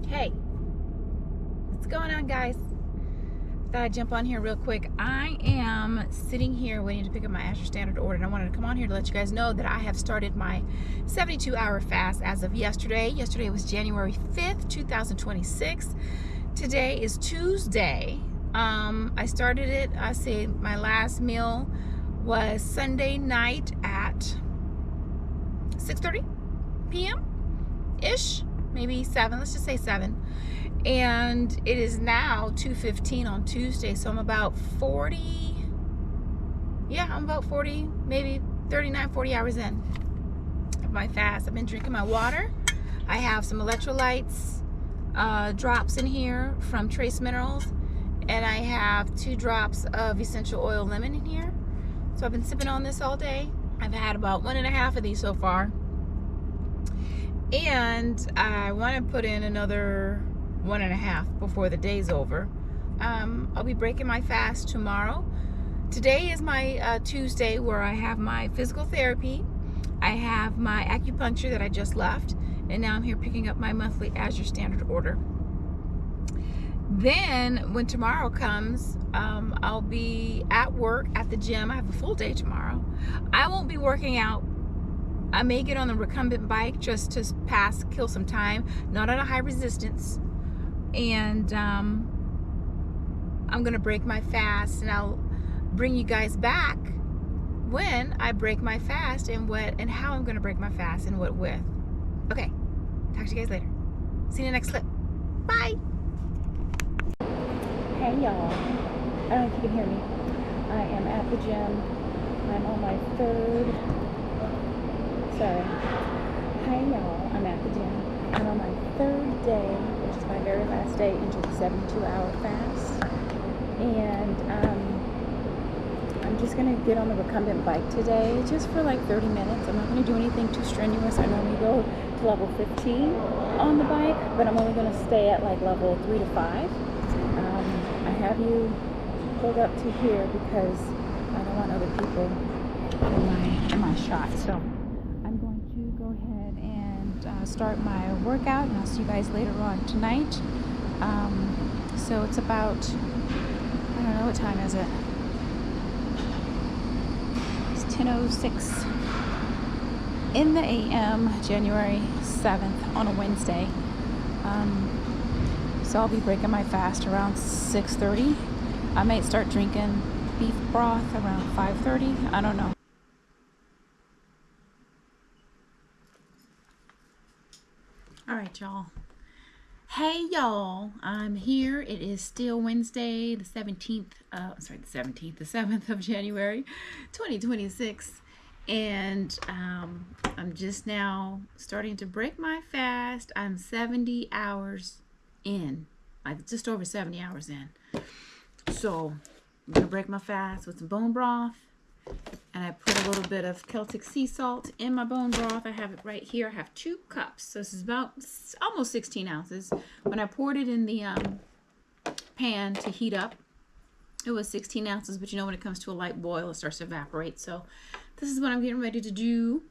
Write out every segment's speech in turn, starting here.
Hey, what's going on, guys? Thought I'd jump on here real quick. I am sitting here waiting to pick up my Azure Standard order, and I wanted to come on here to let you guys know that I have started my 72-hour fast as of yesterday. Yesterday was January 5th, 2026. Today is Tuesday. I started it, I say my last meal was Sunday night at 6:30 p.m.-ish, maybe 7, let's just say 7. And it is now 2:15 on Tuesday, so I'm about 40, maybe 39, 40 hours in of my fast. I've been drinking my water. I have some electrolytes drops in here from Trace Minerals, and I have 2 drops of essential oil lemon in here. So I've been sipping on this all day. I've had about 1.5 of these so far, and I want to put in another 1.5 before the day's over. I'll be breaking my fast tomorrow. Today is my Tuesday, where I have my physical therapy, I have my acupuncture that I just left, and now I'm here picking up my monthly Azure Standard order. Then when tomorrow comes, I'll be at work at the gym. I have a full day tomorrow. I won't be working out. I may get on the recumbent bike just to kill some time, not at a high resistance. And I'm gonna break my fast, and I'll bring you guys back when I break my fast and how I'm gonna break my fast and what with. Okay, talk to you guys later. See you in the next clip. Bye. Hey y'all, I don't know if you can hear me. I am at the gym. I'm on my Hi y'all, I'm at the gym. I'm on my 3rd day, which is my very last day into the 72-hour fast. And I'm just going to get on the recumbent bike today, just for like 30 minutes. I'm not going to do anything too strenuous. I normally go to level 15 on the bike, but I'm only going to stay at like level 3 to 5. I have you pulled up to here because I don't want other people in my shot. So I'm going to go ahead and start my workout, and I'll see you guys later on tonight. So it's about, I don't know, what time is it? It's 10:06 in the AM, January 7th on a Wednesday. So I'll be breaking my fast around 6:30. I might start drinking beef broth around 5:30. I don't know. All right, y'all. Hey, y'all. I'm here. It is still Wednesday, the 7th of January, 2026. And I'm just now starting to break my fast. I'm 70 hours in, like just over 70 hours in. So I'm going to break my fast with some bone broth. And I put a little bit of Celtic sea salt in my bone broth. I have it right here. I have 2 cups. So this is about almost 16 ounces. When I poured it in the pan to heat up, it was 16 ounces. But you know, when it comes to a light boil, it starts to evaporate. So this is what I'm getting ready to do.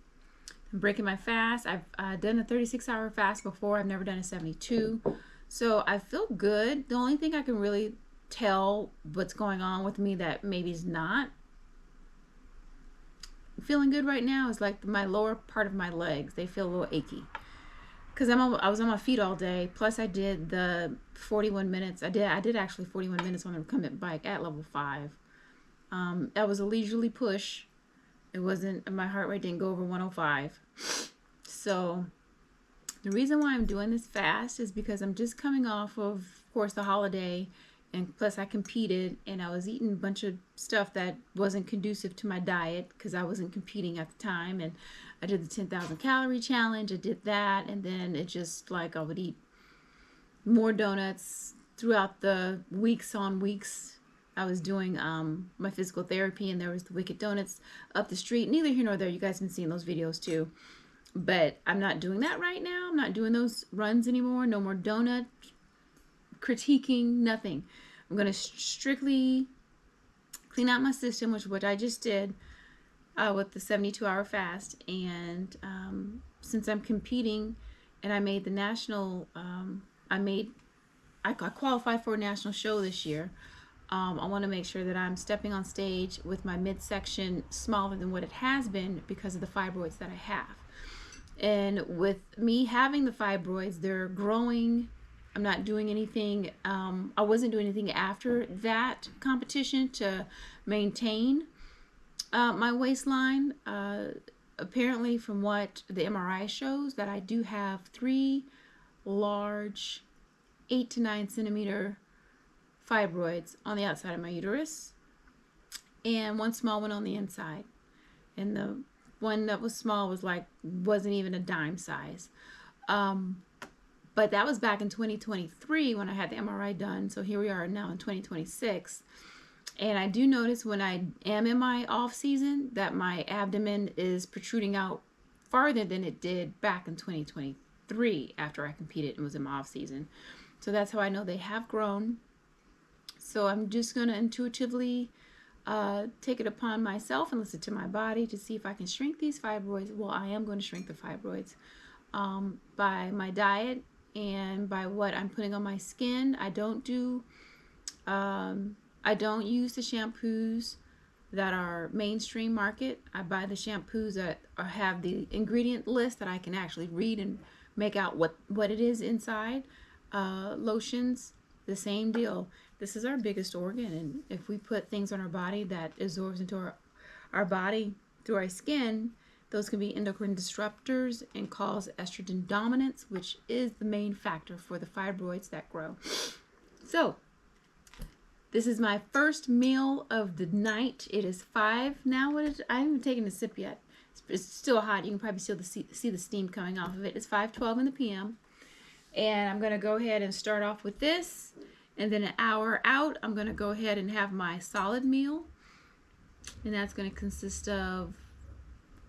I'm breaking my fast. I've done a 36-hour fast before. I've never done a 72. So I feel good. The only thing I can really tell what's going on with me that maybe is not feeling good right now is like my lower part of my legs. They feel a little achy because I was on my feet all day. Plus I did the 41 minutes. I did actually 41 minutes on the recumbent bike at level 5. That was a leisurely push. It wasn't, my heart rate didn't go over 105. So the reason why I'm doing this fast is because I'm just coming off of course, the holiday. And plus I competed, and I was eating a bunch of stuff that wasn't conducive to my diet because I wasn't competing at the time. And I did the 10,000 calorie challenge. I did that, and then it just like I would eat more donuts throughout the weeks on weeks. I was doing my physical therapy, and there was the Wicked Donuts up the street. Neither here nor there. You guys have been seeing those videos too. But I'm not doing that right now. I'm not doing those runs anymore. No more donut critiquing, nothing. I'm going to strictly clean out my system, which I just did with the 72-hour fast. And since I'm competing and I made the national I qualified for a national show this year. I want to make sure that I'm stepping on stage with my midsection smaller than what it has been because of the fibroids that I have. And with me having the fibroids, they're growing. I'm not doing anything. I wasn't doing anything after that competition to maintain my waistline. Apparently, from what the MRI shows, that I do have 3 large 8 to 9 centimeter fibroids on the outside of my uterus and 1 small one on the inside. And the one that was small wasn't even a dime size. But that was back in 2023 when I had the MRI done. So here we are now in 2026. And I do notice when I am in my off season that my abdomen is protruding out farther than it did back in 2023 after I competed and was in my off season. So that's how I know they have grown. So I'm just going to intuitively take it upon myself and listen to my body to see if I can shrink these fibroids. Well, I am going to shrink the fibroids by my diet and by what I'm putting on my skin. I don't use the shampoos that are mainstream market. I buy the shampoos that have the ingredient list that I can actually read and make out what it is inside. Lotions, the same deal. This is our biggest organ, and if we put things on our body that absorbs into our body through our skin, those can be endocrine disruptors and cause estrogen dominance, which is the main factor for the fibroids that grow. So this is my first meal of the night. It is 5 now. I haven't even taken a sip yet. It's still hot. You can probably still see the steam coming off of it. It's 5:12 in the p.m. And I'm going to go ahead and start off with this. And then an hour out, I'm going to go ahead and have my solid meal. And that's going to consist of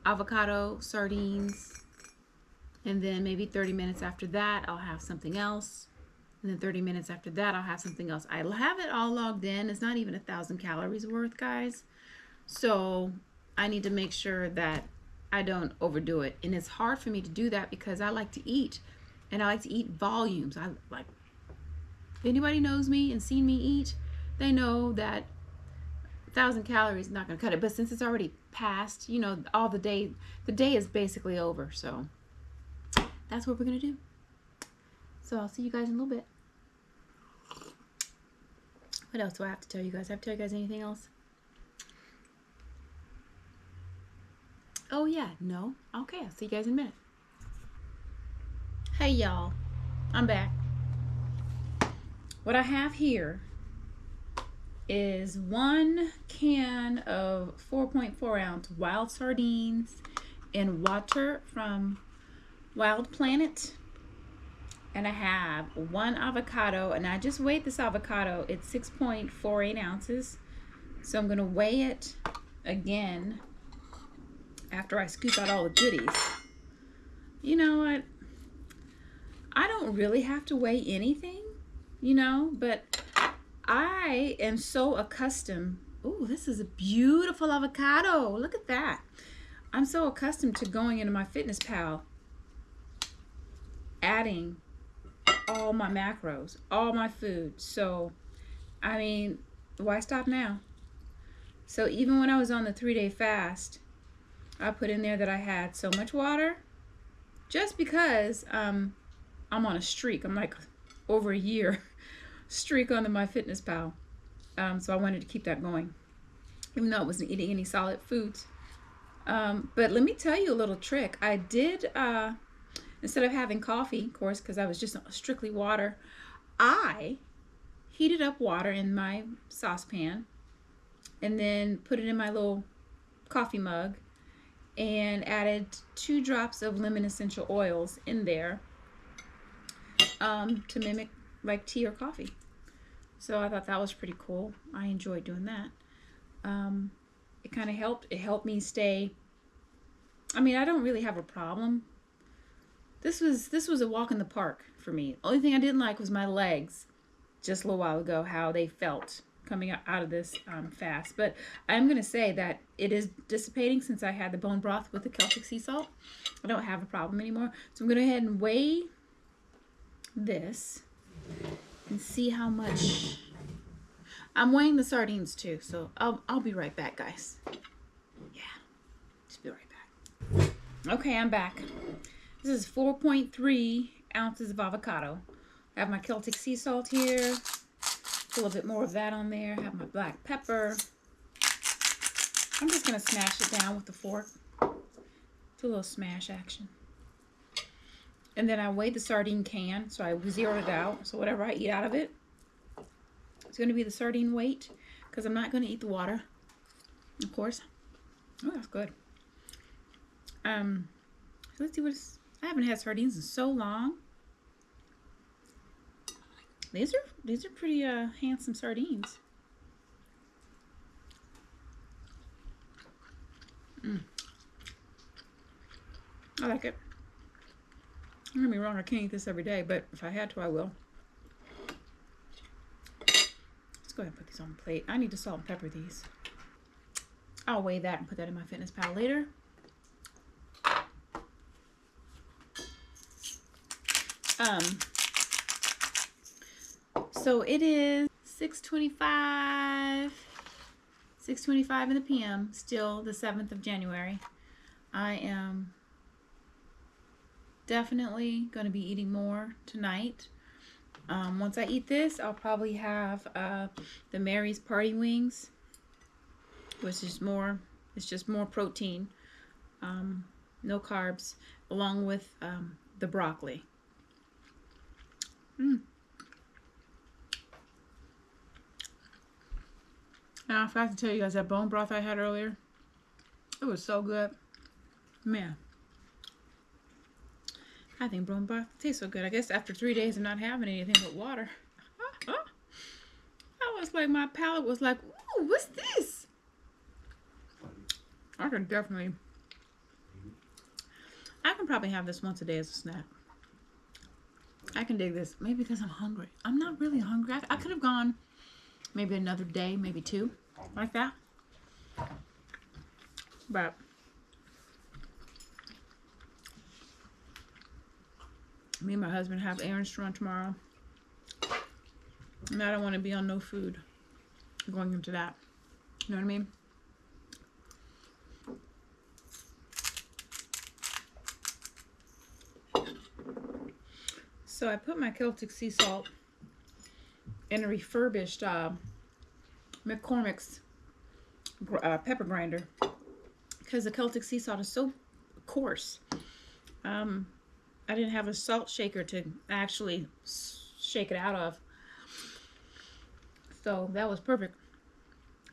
avocado, sardines. And then maybe 30 minutes after that, I'll have something else. And then 30 minutes after that, I'll have something else. I'll have it all logged in. It's not even 1,000 calories worth, guys. So I need to make sure that I don't overdo it. And it's hard for me to do that because I like to eat. And I like to eat volumes. If anybody knows me and seen me eat, they know that 1,000 calories is not going to cut it. But since it's already past, all the day is basically over. So that's what we're going to do. So I'll see you guys in a little bit. What else do I have to tell you guys? I have to tell you guys anything else? Oh, yeah. No? Okay. I'll see you guys in a minute. Hey, y'all. I'm back. What I have here is 1 can of 4.4 ounce wild sardines in water from Wild Planet. And I have 1 avocado, and I just weighed this avocado. It's 6.48 ounces. So I'm going to weigh it again after I scoop out all the goodies. You know what? I don't really have to weigh anything, but I am so accustomed. Ooh, this is a beautiful avocado. Look at that. I'm so accustomed to going into MyFitnessPal, adding all my macros, all my food. So, why stop now? So even when I was on the 3-day fast, I put in there that I had so much water just because I'm on a streak. I'm like over a year streak on the MyFitnessPal. So I wanted to keep that going, even though I wasn't eating any solid foods. But let me tell you a little trick. I did, instead of having coffee, of course, because I was just strictly water, I heated up water in my saucepan and then put it in my little coffee mug and added 2 drops of lemon essential oils in there to mimic like tea or coffee. So I thought that was pretty cool. I enjoyed doing that. It kind of helped. It helped me stay. I don't really have a problem. This was a walk in the park for me. Only thing I didn't like was my legs just a little while ago, how they felt coming out of this fast. But I'm going to say that it is dissipating since I had the bone broth with the Celtic sea salt. I don't have a problem anymore. So I'm going to go ahead and weigh this and see how much. I'm weighing the sardines too, so I'll be right back, guys. Yeah, just be right back. Okay, I'm back. This is 4.3 ounces of avocado. I have my Celtic sea salt here. Put a little bit more of that on there. I have my black pepper. I'm just gonna smash it down with the fork. Do a little smash action. And then I weighed the sardine can, so I zeroed it out. So whatever I eat out of it, it's going to be the sardine weight, because I'm not going to eat the water, of course. Oh, that's good. Let's see I haven't had sardines in so long. These are pretty handsome sardines. I like it. Don't get me wrong, I can't eat this every day, but if I had to, I will. Let's go ahead and put these on the plate. I need to salt and pepper these. I'll weigh that and put that in my Fitness Pal later. So it is 6:25 in the PM, still the 7th of January. I am definitely going to be eating more tonight. Once I eat this, I'll probably have the Mary's Party Wings, which is more, it's just more protein, no carbs, along with the broccoli. Now, I forgot to tell you guys that bone broth I had earlier. It was so good. Man. I think bone broth tastes so good. I guess after 3 days of not having anything but water, I was like, my palate was like, ooh, what's this? I can probably have this once a day as a snack. I can dig this. Maybe because I'm hungry. I'm not really hungry. I could have gone maybe another day, maybe 2, like that. But me and my husband have errands to run tomorrow. And I don't want to be on no food going into that. You know what I mean? So I put my Celtic sea salt in a refurbished McCormick's pepper grinder, because the Celtic sea salt is so coarse. I didn't have a salt shaker to actually shake it out of, so that was perfect,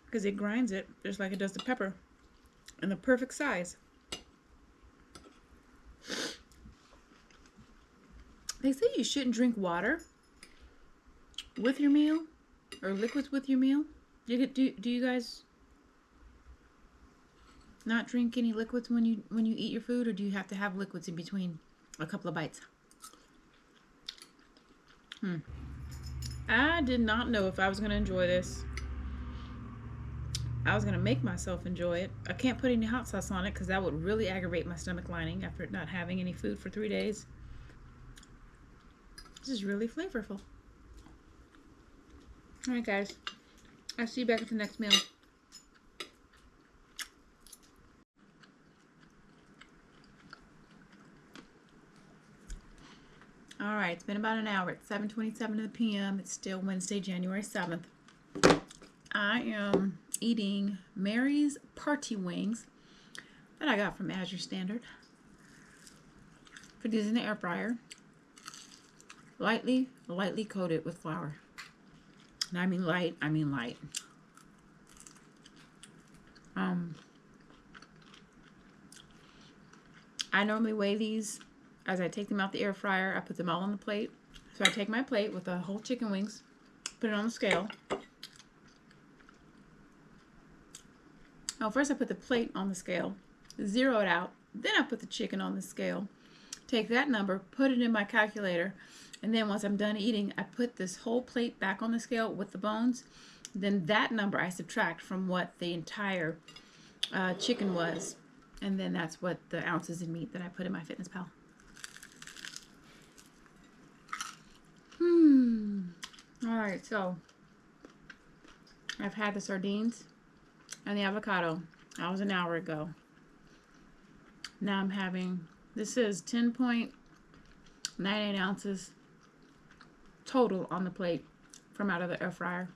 because it grinds it just like it does the pepper in the perfect size. They say you shouldn't drink water with your meal, or liquids with your meal. Do you guys not drink any liquids when you eat your food, or do you have to have liquids in between a couple of bites? I did not know if I was going to enjoy this. I was going to make myself enjoy it. I can't put any hot sauce on it because that would really aggravate my stomach lining after not having any food for 3 days. This is really flavorful. Alright guys, I'll see you back at the next meal. Alright, it's been about an hour. It's 7:27 p.m. It's still Wednesday, January 7th. I am eating Mary's Party Wings that I got from Azure Standard. Put these in the air fryer. Lightly coated with flour. And I mean light, I mean light. I normally weigh these as I take them out the air fryer. I put them all on the plate. So I take my plate with the whole chicken wings, put it on the scale. Oh, first I put the plate on the scale, zero it out, then I put the chicken on the scale, take that number, put it in my calculator, and then once I'm done eating, I put this whole plate back on the scale with the bones. Then that number I subtract from what the entire chicken was. And then that's what the ounces of meat that I put in my Fitness Pal. Alright, so I've had the sardines and the avocado. That was an hour ago. Now I'm having, this is 10.98 ounces total on the plate from out of the air fryer.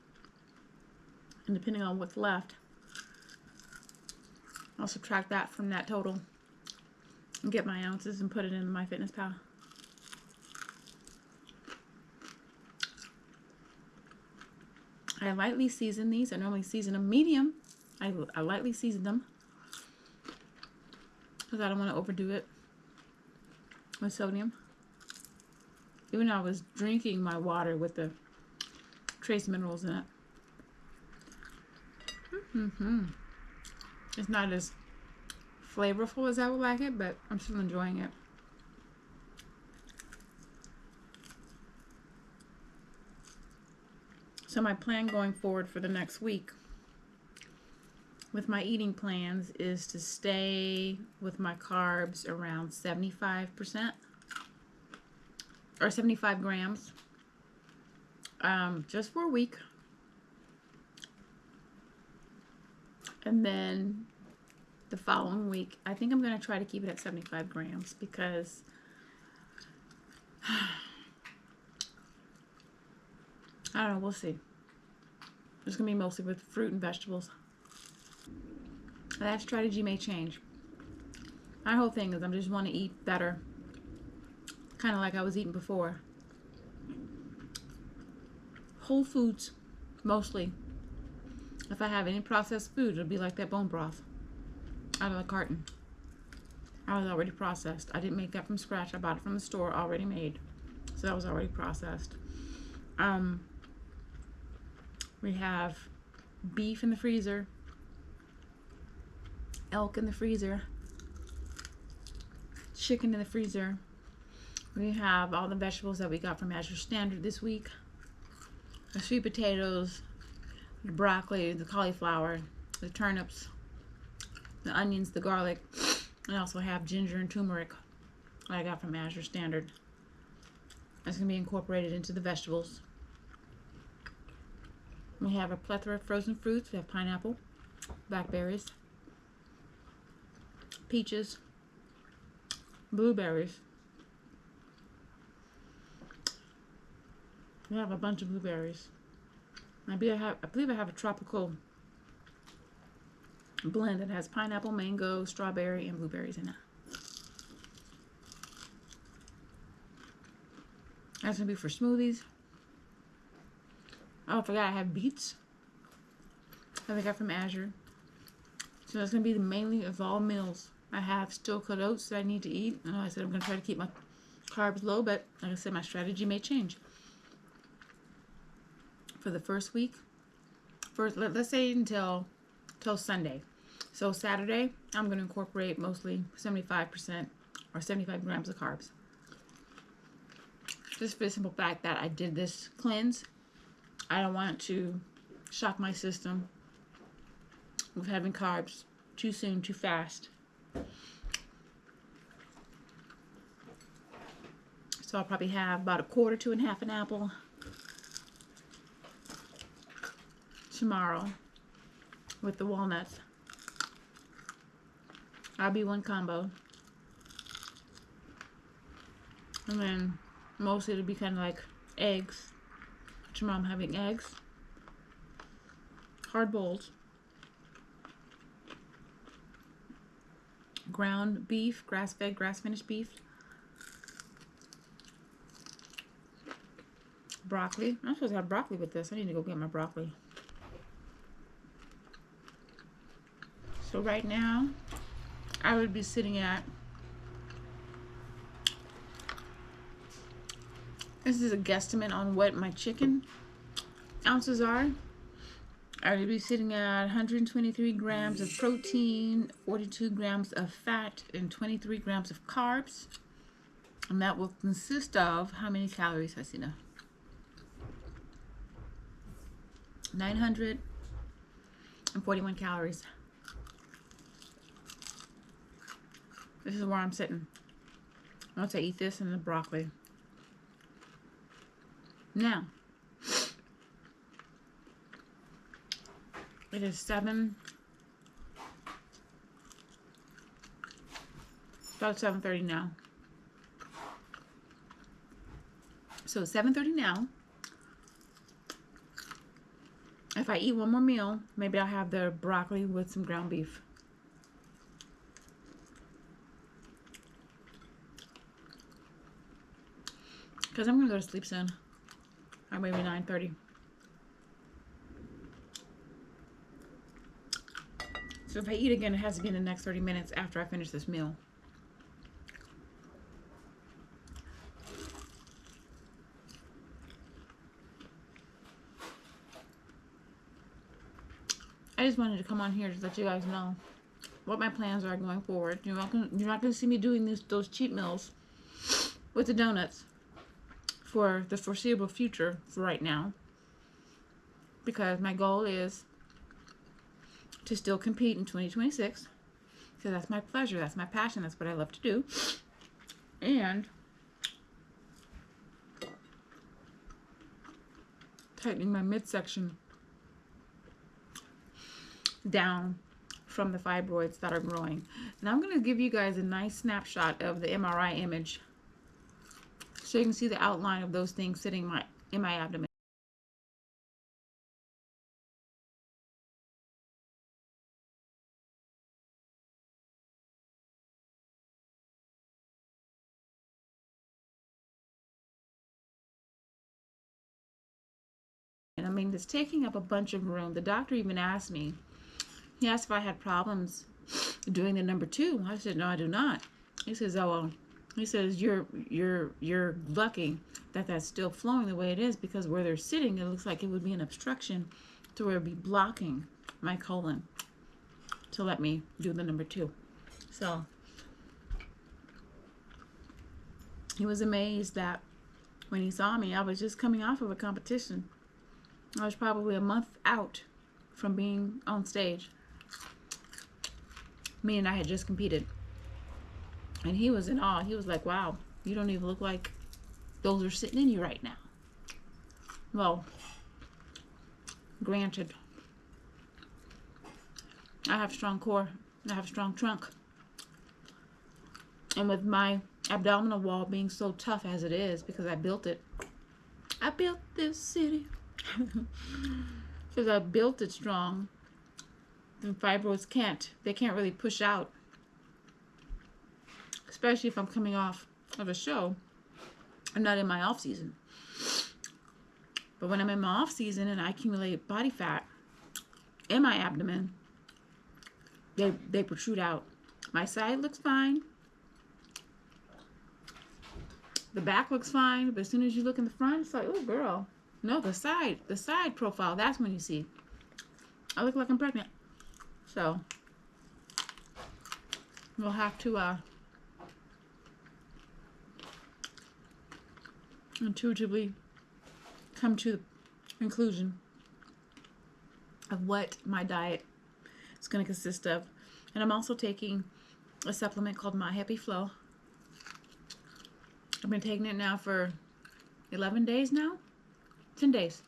And depending on what's left, I'll subtract that from that total and get my ounces and put it in MyFitnessPal. I lightly season these. I normally season them medium. I lightly season them because I don't want to overdo it with sodium. Even though I was drinking my water with the trace minerals in it. It's not as flavorful as I would like it, but I'm still enjoying it. So my plan going forward for the next week with my eating plans is to stay with my carbs around 75% or 75 grams just for a week. And then the following week, I think I'm going to try to keep it at 75 grams because I don't know, we'll see. It's going to be mostly with fruit and vegetables. That strategy may change. My whole thing is I just want to eat better. Kind of like I was eating before. Whole foods, mostly. If I have any processed food, it'll be like that bone broth out of the carton. I was already processed. I didn't make that from scratch. I bought it from the store already made. So that was already processed. We have beef in the freezer, elk in the freezer, chicken in the freezer. We have all the vegetables that we got from Azure Standard this week. The sweet potatoes, the broccoli, the cauliflower, the turnips, the onions, the garlic. I also have ginger and turmeric that I got from Azure Standard. That's going to be incorporated into the vegetables. We have a plethora of frozen fruits. We have pineapple, blackberries, peaches, blueberries. We have a bunch of blueberries. I believe I have a tropical blend that has pineapple, mango, strawberry, and blueberries in it. That's going to be for smoothies. Oh, I forgot I have beets that I got from Azure. So that's going to be the mainly of all meals. I have still cut oats that I need to eat. I know I said I'm going to try to keep my carbs low, but like I said, my strategy may change. For the first week, let's say until Sunday. So Saturday, I'm going to incorporate mostly 75% or 75 grams of carbs. Just for the simple fact that I did this cleanse. I don't want to shock my system with having carbs too soon, too fast. So I'll probably have about a quarter to half an apple tomorrow with the walnuts. That'll be one combo. And then mostly it'll be kind of like eggs. Tomorrow I'm having eggs, hard boiled, ground beef, grass-fed, grass-finished beef, broccoli. I'm supposed to have broccoli with this. I need to go get my broccoli. So right now, I would be sitting at, this is a guesstimate on what my chicken ounces are. I would be sitting at 123 grams of protein, 42 grams of fat, and 23 grams of carbs. And that will consist of how many calories, Hasina? 941 calories. This is where I'm sitting once I eat this and the broccoli. Now, It is 7. About 7:30 now. So 7:30 now. If I eat one more meal, maybe I'll have the broccoli with some ground beef. Because I'm going to go to sleep soon. Or maybe 9:30. So if I eat again, it has to be in the next 30 minutes after I finish this meal. I just wanted to come on here to let you guys know what my plans are going forward. You're not going to see me doing those cheat meals with the donuts for the foreseeable future for right now, because my goal is to still compete in 2026, because that's my pleasure, that's my passion, that's what I love to do. And tightening my midsection down from the fibroids that are growing. And I'm going to give you guys a nice snapshot of the MRI image so you can see the outline of those things sitting in my abdomen. And I mean, it's taking up a bunch of room. The doctor even asked me, he asked if I had problems doing the number 2. I said, no, I do not. He says, oh, well, he says, you're lucky that that's still flowing the way it is, because where they're sitting, it looks like it would be an obstruction to where it would be blocking my colon to let me do the number 2. So he was amazed that when he saw me, I was just coming off of a competition. I was probably a month out from being on stage. Me and I had just competed. And he was in awe. He was like, wow, you don't even look like those are sitting in you right now. Well, granted, I have strong core. I have a strong trunk. And with my abdominal wall being so tough as it is, because I built it. I built this city. Because I built it strong. And fibroids can't really push out. Especially if I'm coming off of a show. I'm not in my off season. But when I'm in my off season and I accumulate body fat in my abdomen, they protrude out. My side looks fine. The back looks fine, but as soon as you look in the front, it's like, oh girl. No, the side profile, that's when you see. I look like I'm pregnant. So we'll have to intuitively come to the conclusion of what my diet is going to consist of. And I'm also taking a supplement called My Happy Flow. I've been taking it now for 11 days now. 10 days.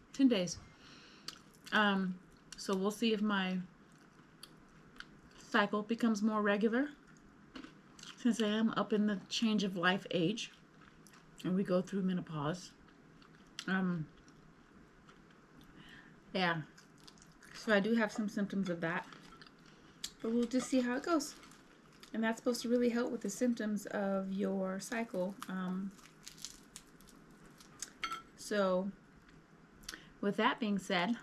So we'll see if my cycle becomes more regular, since I am up in the change of life age and we go through menopause. Yeah, so I do have some symptoms of that, but we'll just see how it goes. And that's supposed to really help with the symptoms of your cycle. So with that being said,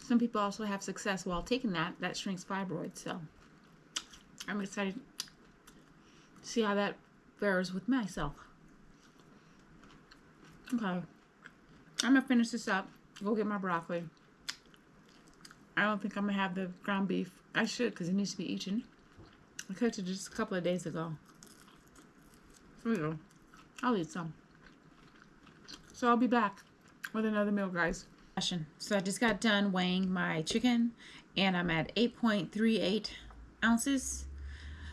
some people also have success while taking that shrinks fibroids. So I'm excited to see how that fares with myself. Okay, I'm gonna finish this up, go get my broccoli. I don't think I'm gonna have the ground beef. I should, because it needs to be eaten. I cooked it just a couple of days ago. Here we go. I'll eat some. So I'll be back with another meal, guys. So I just got done weighing my chicken, and I'm at 8.38 ounces.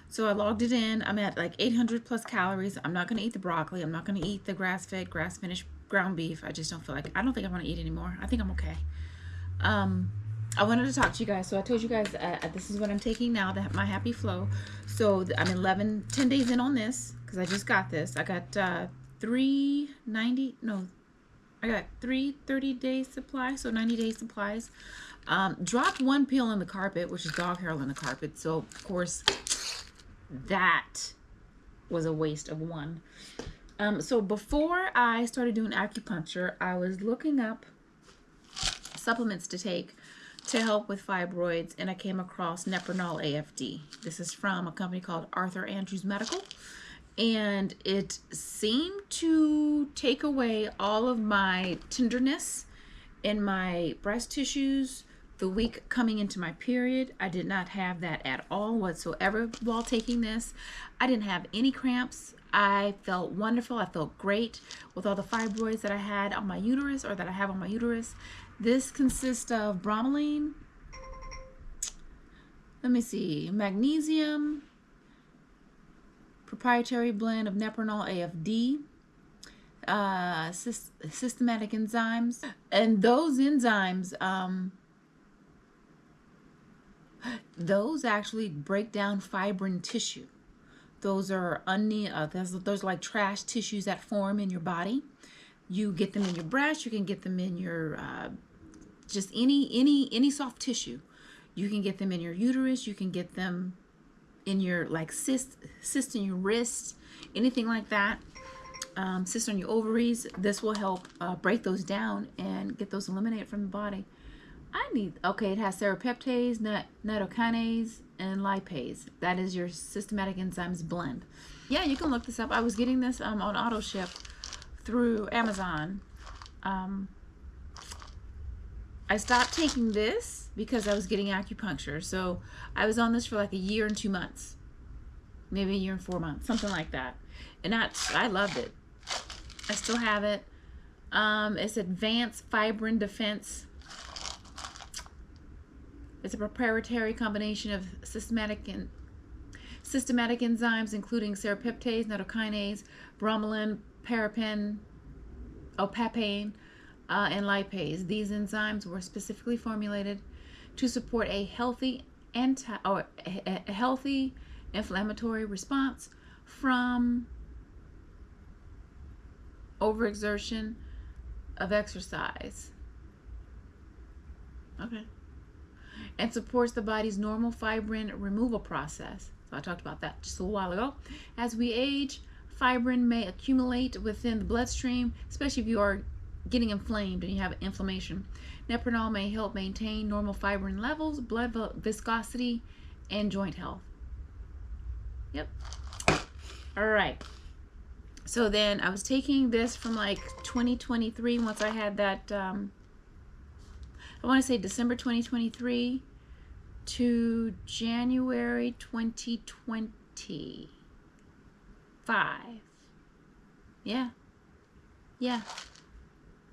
So I logged it in. I'm at like 800 plus calories. I'm not gonna eat the broccoli. I'm not gonna eat the grass-fed, grass-finished ground beef. I just don't feel like, I don't think I want to eat anymore. I think I'm okay. I wanted to talk to you guys. So I told you guys this is what I'm taking now, my Happy Flow. So I'm 10 days in on this because I just got this. I got 390, no, I got 30-day supply, so 90-day supplies. Dropped one pill in the carpet, which is dog hair on the carpet. So of course that was a waste of one. So before I started doing acupuncture, I was looking up supplements to take to help with fibroids, and I came across Nepronol AFD. This is from a company called Arthur Andrews Medical, and it seemed to take away all of my tenderness in my breast tissues the week coming into my period. I did not have that at all whatsoever while taking this. I didn't have any cramps. I felt wonderful. I felt great with all the fibroids that I had on my uterus, or that I have on my uterus. This consists of bromelain, let me see, magnesium, proprietary blend of Nepronol AFD, systematic enzymes, and those enzymes, those actually break down fibrin tissue. Those are those are like trash tissues that form in your body. You get them in your breast. You can get them in your just any soft tissue. You can get them in your uterus. You can get them in your like cyst in your wrist, anything like that. Cyst on your ovaries. This will help break those down and get those eliminated from the body. Okay, it has serrapeptase, nattokinase, and lipase. That is your systematic enzymes blend. Yeah, you can look this up. I was getting this on auto ship through Amazon. I stopped taking this because I was getting acupuncture. So I was on this for like a year and 2 months, maybe a year and 4 months, something like that. And I loved it. I still have it. It's Advanced Fibrin Defense. It's a proprietary combination of systematic enzymes, including serrapeptase, nattokinase, bromelain, papain, and lipase. These enzymes were specifically formulated to support a healthy inflammatory response from overexertion of exercise. Okay. And supports the body's normal fibrin removal process. So I talked about that just a little while ago. As we age, fibrin may accumulate within the bloodstream, especially if you are getting inflamed and you have inflammation. Nepronol may help maintain normal fibrin levels, blood viscosity, and joint health. Yep. All right. So then I was taking this from like 2023 once I had that, I want to say December 2023 to January 2025. Yeah. Yeah.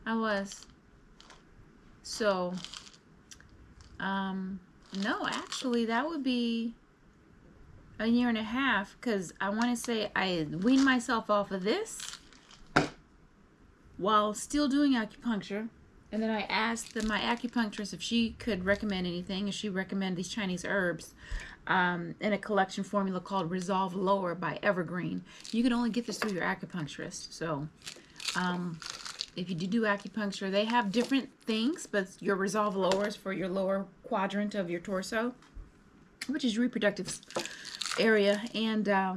I was. So, no, actually that would be a year and a half, because I want to say I weaned myself off of this while still doing acupuncture. And then I asked my acupuncturist if she could recommend anything, and she recommended these Chinese herbs in a collection formula called Resolve Lower by Evergreen. You can only get this through your acupuncturist. So if you do acupuncture, they have different things, but your Resolve Lower is for your lower quadrant of your torso, which is your reproductive area. And I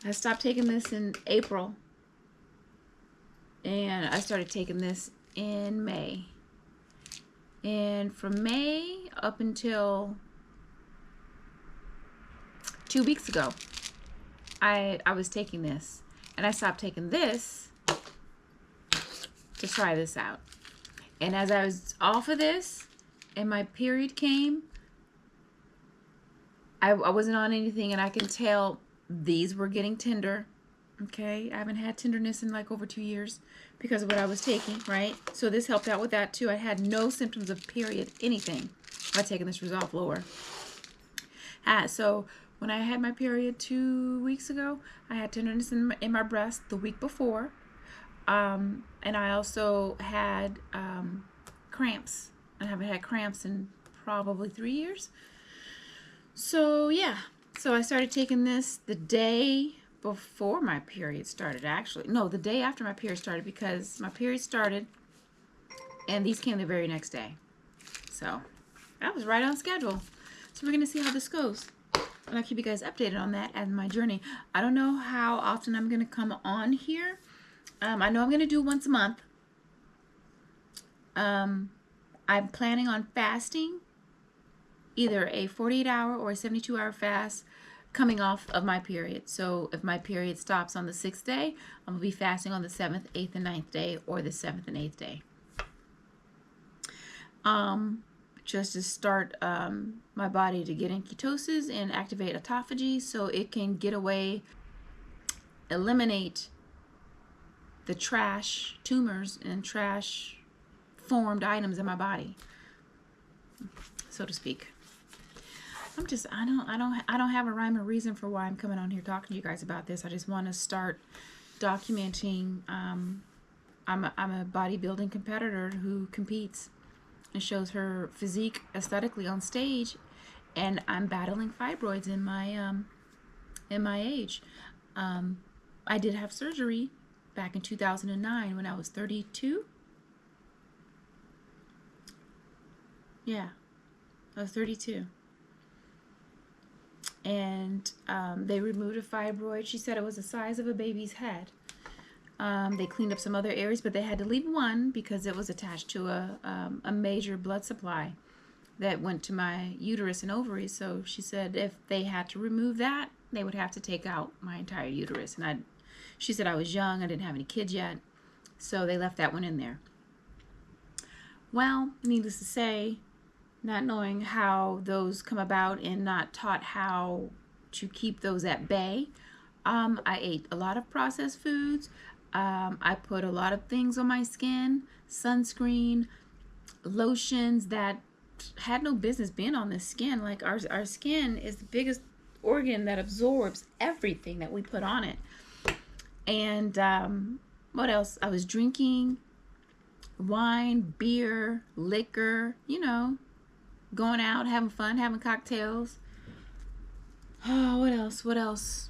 stopped taking this in April. And I started taking this in May. And from May up until 2 weeks ago, I was taking this. And I stopped taking this to try this out. And as I was off of this and my period came, I wasn't on anything, and I can tell these were getting tender. Okay, I haven't had tenderness in like over 2 years because of what I was taking, right? So this helped out with that too. I had no symptoms of period, anything, by taking this Resolve Lower. So when I had my period 2 weeks ago, I had tenderness in my breast the week before. And I also had cramps. I haven't had cramps in probably 3 years. So yeah, so I started taking this the day before my period started, actually. No, the day after my period started, because my period started and these came the very next day. So that was right on schedule. So we're going to see how this goes. And I'll keep you guys updated on that as my journey. I don't know how often I'm going to come on here. I know I'm going to do once a month. I'm planning on fasting, either a 48-hour or a 72-hour fast coming off of my period. So if my period stops on the 6th day, I'm going to be fasting on the 7th, 8th, and 9th day, or the 7th and 8th day. Just to start my body to get in ketosis and activate autophagy so it can get away, eliminate the trash tumors and trash formed items in my body, so to speak. I don't have a rhyme or reason for why I'm coming on here talking to you guys about this. I just want to start documenting. I'm a bodybuilding competitor who competes and shows her physique aesthetically on stage, and I'm battling fibroids in my age. I did have surgery back in 2009 when I was 32. Yeah, I was 32. And they removed a fibroid. She said it was the size of a baby's head. They cleaned up some other areas, but they had to leave one because it was attached to a major blood supply that went to my uterus and ovaries. So she said if they had to remove that, they would have to take out my entire uterus. And she said I was young, I didn't have any kids yet, so they left that one in there. Well, needless to say, not knowing how those come about and not taught how to keep those at bay, I ate a lot of processed foods. I put a lot of things on my skin, sunscreen, lotions that had no business being on the skin. Like our skin is the biggest organ that absorbs everything that we put on it. And what else? I was drinking wine, beer, liquor, you know, going out, having fun, having cocktails. Oh, what else?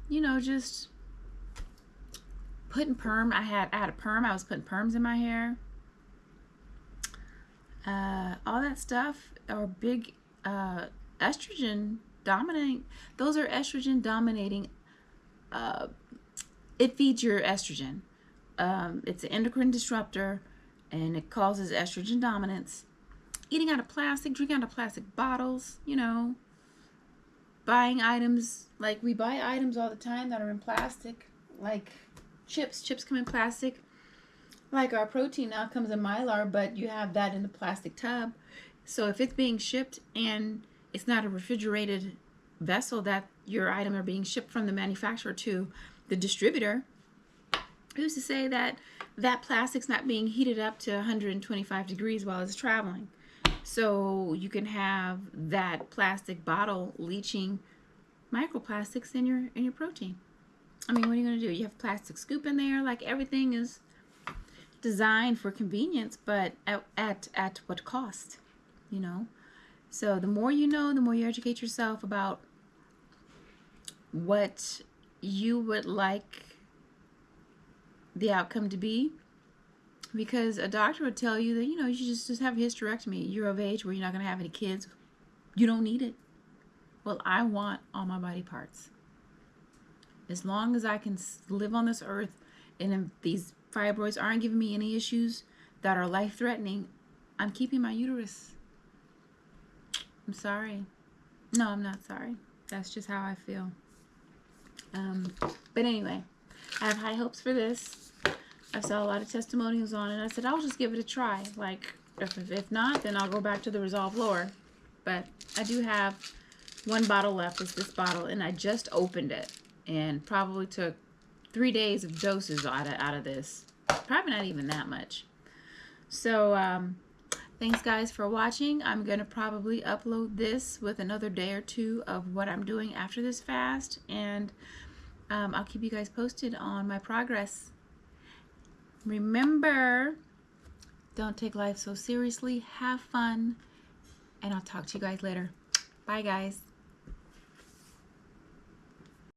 You know, just putting perm. I had a perm. I was putting perms in my hair. All that stuff are big estrogen dominating. Those are estrogen dominating. It feeds your estrogen. It's an endocrine disruptor, and it causes estrogen dominance. Eating out of plastic, drinking out of plastic bottles, you know, buying items, like we buy items all the time that are in plastic, like chips come in plastic, like our protein now comes in Mylar, but you have that in the plastic tub. So if it's being shipped and it's not a refrigerated vessel that your item are being shipped from the manufacturer to the distributor, who's to say that that plastic's not being heated up to 125 degrees while it's traveling? So you can have that plastic bottle leaching microplastics in your protein. I mean, what are you going to do? You have plastic scoop in there. Like, everything is designed for convenience, but at what cost, you know? So the more you know, the more you educate yourself about what you would like the outcome to be. Because a doctor would tell you that, you know, you should just have a hysterectomy. You're of age where you're not going to have any kids. You don't need it. Well, I want all my body parts. As long as I can live on this earth and if these fibroids aren't giving me any issues that are life-threatening, I'm keeping my uterus. I'm sorry. No, I'm not sorry. That's just how I feel. But anyway, I have high hopes for this. I saw a lot of testimonials on it. I said, I'll just give it a try. Like, if not, then I'll go back to the Resolve Lore. But I do have one bottle left. It's this bottle, and I just opened it. And probably took 3 days of doses out of this. Probably not even that much. So, thanks guys for watching. I'm going to probably upload this with another day or two of what I'm doing after this fast. And I'll keep you guys posted on my progress. Remember Don't take life so seriously. Have fun. And I'll talk to you guys later. Bye, guys.